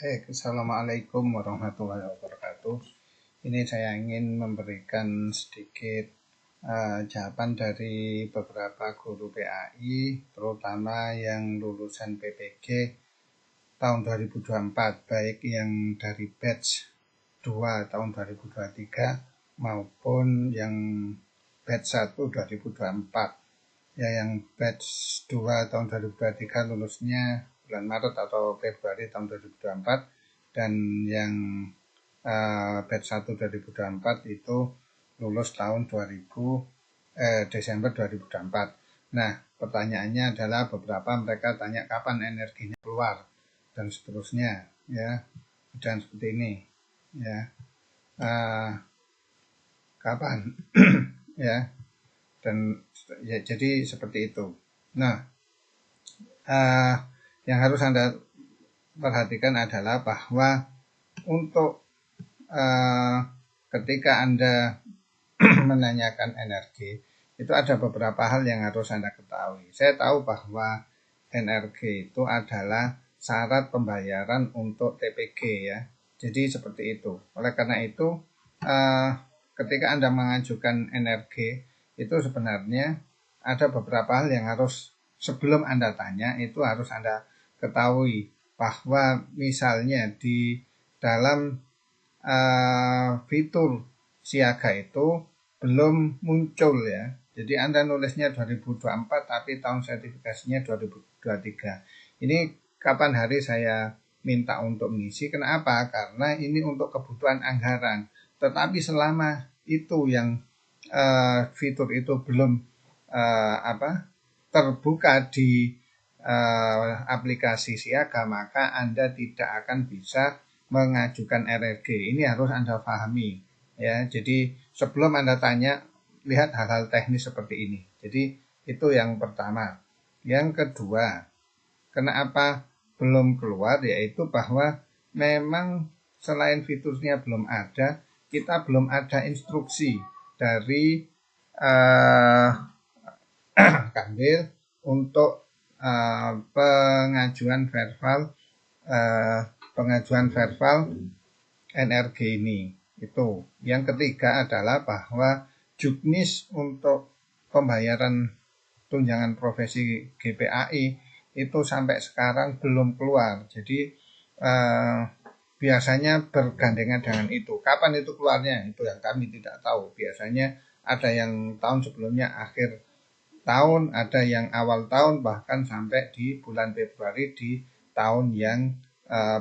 Assalamualaikum warahmatullahi wabarakatuh. Ini saya ingin memberikan sedikit jawaban dari beberapa guru PAI, terutama yang lulusan PPG tahun 2024, baik yang dari batch 2 tahun 2023 maupun yang batch 1 2024. Ya, yang batch 2 tahun 2023 lulusnya bulan Maret atau Februari tahun 2024, dan yang batch 1 2024 itu lulus tahun Desember 2024. Nah, pertanyaannya adalah beberapa mereka tanya kapan energinya keluar dan seterusnya, ya, dan seperti ini, ya, kapan, ya, dan ya, jadi seperti itu. Nah, yang harus Anda perhatikan adalah bahwa untuk ketika Anda menanyakan energi, itu ada beberapa hal yang harus Anda ketahui. Saya tahu bahwa energi itu adalah syarat pembayaran untuk TPG, ya. Jadi seperti itu. Oleh karena itu, ketika Anda mengajukan energi, itu sebenarnya ada beberapa hal yang harus sebelum Anda tanya, itu harus Anda ketahui bahwa misalnya di dalam fitur siaga itu belum muncul, ya. Jadi Anda nulisnya 2024 tapi tahun sertifikasinya 2023. Ini kapan hari saya minta untuk mengisi. Kenapa? Karena ini untuk kebutuhan anggaran. Tetapi selama itu yang fitur itu belum terbuka di aplikasi siaga, maka Anda tidak akan bisa mengajukan RRG. Ini harus Anda pahami, ya. Jadi sebelum Anda tanya, lihat hal-hal teknis seperti ini. Jadi itu yang pertama. Yang kedua, kenapa belum keluar, yaitu bahwa memang selain fiturnya belum ada, kita belum ada instruksi dari Kanwil untuk pengajuan verbal energi ini. Itu. Yang ketiga adalah bahwa juknis untuk pembayaran tunjangan profesi GPAI itu sampai sekarang belum keluar. Jadi biasanya bergandengan dengan itu. Kapan itu keluarnya? Itu yang kami tidak tahu. Biasanya ada yang tahun sebelumnya akhir tahun, ada yang awal tahun, bahkan sampai di bulan Februari di tahun yang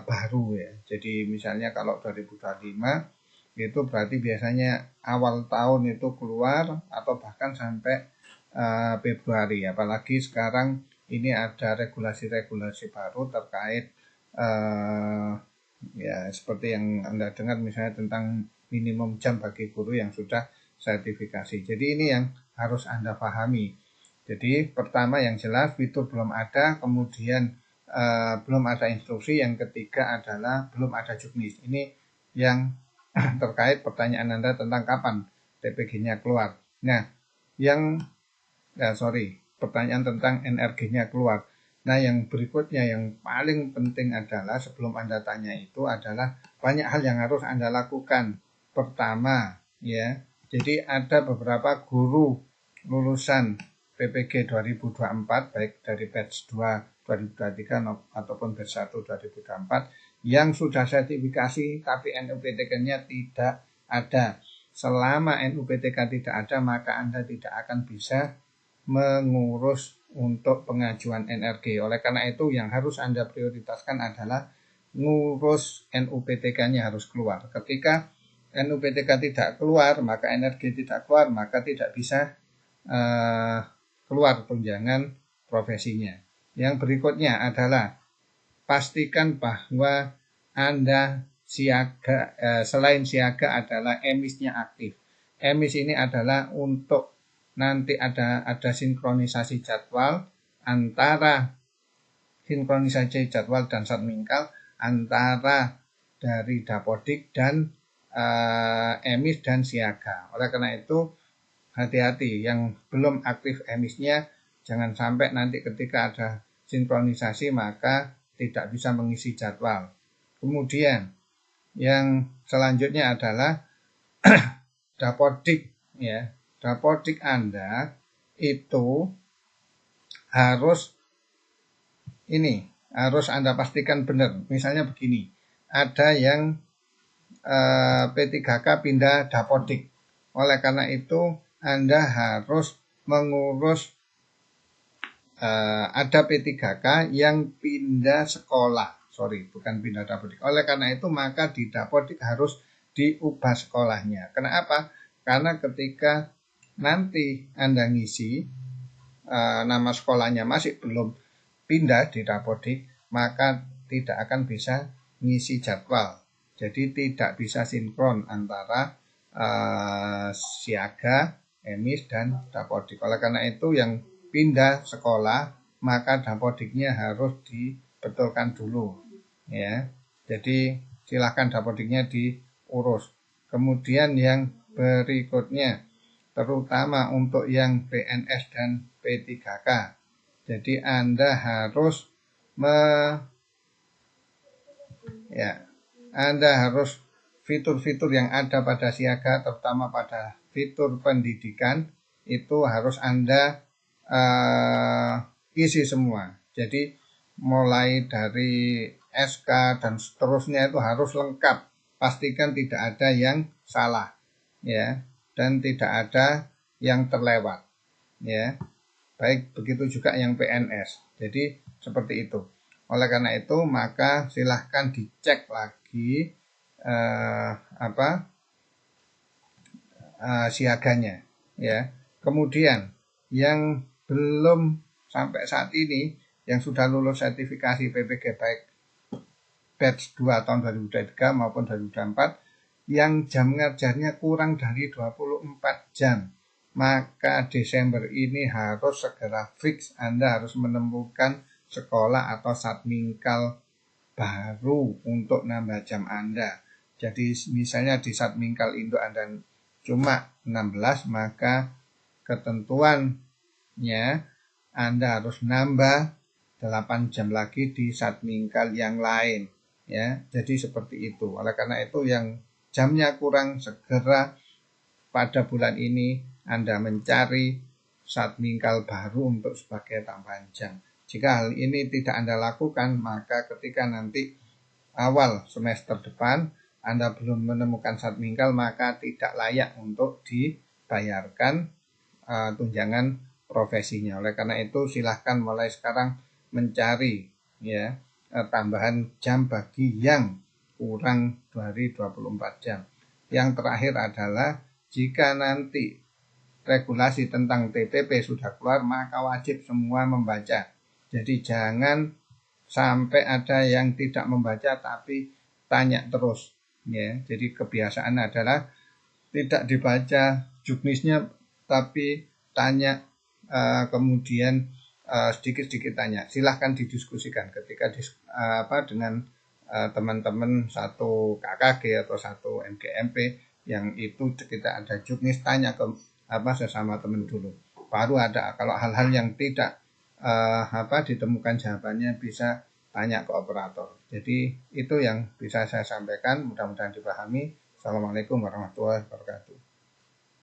baru, ya. Jadi misalnya kalau 2025 itu berarti biasanya awal tahun itu keluar atau bahkan sampai Februari. Apalagi sekarang ini ada regulasi-regulasi baru terkait ya seperti yang Anda dengar misalnya tentang minimum jam bagi guru yang sudah sertifikasi. Jadi ini yang harus Anda pahami. Jadi pertama yang jelas fitur belum ada, kemudian belum ada instruksi, yang ketiga adalah belum ada juknis. Ini yang terkait pertanyaan Anda tentang kapan TPG-nya keluar. Nah, pertanyaan tentang energinya keluar. Nah, yang berikutnya yang paling penting adalah sebelum Anda tanya itu adalah banyak hal yang harus Anda lakukan. Pertama, ya, jadi ada beberapa guru lulusan PPG 2024 baik dari batch 2 2023 ataupun batch 1 2024 yang sudah sertifikasi tapi NUPTK-nya tidak ada. Selama NUPTK tidak ada, maka Anda tidak akan bisa mengurus untuk pengajuan energi. Oleh karena itu yang harus Anda prioritaskan adalah ngurus NUPTK-nya harus keluar. Ketika NUPTK tidak keluar, maka energi tidak keluar, maka tidak bisa keluar tunjangan profesinya. Yang berikutnya adalah pastikan bahwa Anda siaga, selain siaga adalah emisnya aktif. Emis ini adalah untuk nanti ada sinkronisasi jadwal dan satmingkal antara dari Dapodik dan emis dan siaga. Oleh karena itu hati-hati yang belum aktif emisnya, jangan sampai nanti ketika ada sinkronisasi maka tidak bisa mengisi jadwal. Kemudian yang selanjutnya adalah dapodik ya. Dapodik Anda itu harus Anda pastikan benar. Misalnya begini, ada yang P3K pindah dapodik. Oleh karena itu Anda harus mengurus ada P3K yang pindah sekolah. Bukan pindah dapodik. Oleh karena itu maka di dapodik harus diubah sekolahnya. Kenapa? Karena ketika nanti Anda ngisi nama sekolahnya masih belum pindah di dapodik, maka tidak akan bisa ngisi jadwal. Jadi tidak bisa sinkron antara siaga, emis, dan dapodik. Oleh karena itu yang pindah sekolah, maka dapodiknya harus dibetulkan dulu. Ya, jadi silakan dapodiknya diurus. Kemudian yang berikutnya, terutama untuk yang PNS dan P3K. Jadi Anda harus fitur-fitur yang ada pada siaga, terutama pada fitur pendidikan, itu harus Anda isi semua. Jadi mulai dari SK dan seterusnya itu harus lengkap. Pastikan tidak ada yang salah, ya, dan tidak ada yang terlewat, ya. Baik begitu juga yang PNS. Jadi seperti itu. Oleh karena itu maka silahkan dicek lagi siaganya, ya. Kemudian yang belum sampai saat ini yang sudah lulus sertifikasi PPG baik batch 2 tahun 2023 maupun 2024 yang jam ngajarnya kurang dari 24 jam, maka Desember ini harus segera fix Anda harus menemukan sekolah atau satmingkal baru untuk nambah jam Anda. Jadi misalnya di satmingkal Indo Anda cuma 16, maka ketentuannya Anda harus nambah 8 jam lagi di satmingkal yang lain, ya. Jadi seperti itu. Oleh karena itu yang jamnya kurang, segera pada bulan ini Anda mencari satmingkal baru untuk sebagai tambahan jam. Jika hal ini tidak Anda lakukan, maka ketika nanti awal semester depan Anda belum menemukan satmingkal, maka tidak layak untuk dibayarkan tunjangan profesinya. Oleh karena itu silahkan mulai sekarang mencari, ya, tambahan jam bagi yang kurang dari 24 jam. Yang terakhir adalah jika nanti regulasi tentang TPP sudah keluar, maka wajib semua membaca. Jadi jangan sampai ada yang tidak membaca tapi tanya terus, ya. Jadi kebiasaan adalah tidak dibaca juknisnya tapi tanya, kemudian sedikit-sedikit tanya. Silahkan didiskusikan ketika dengan teman-teman satu KKG atau satu MGMP yang itu kita ada juknis, tanya ke sesama teman dulu. Baru ada, kalau hal-hal yang tidak ditemukan jawabannya bisa tanya ke operator. Jadi itu yang bisa saya sampaikan, mudah-mudahan dipahami. Assalamualaikum warahmatullahi wabarakatuh.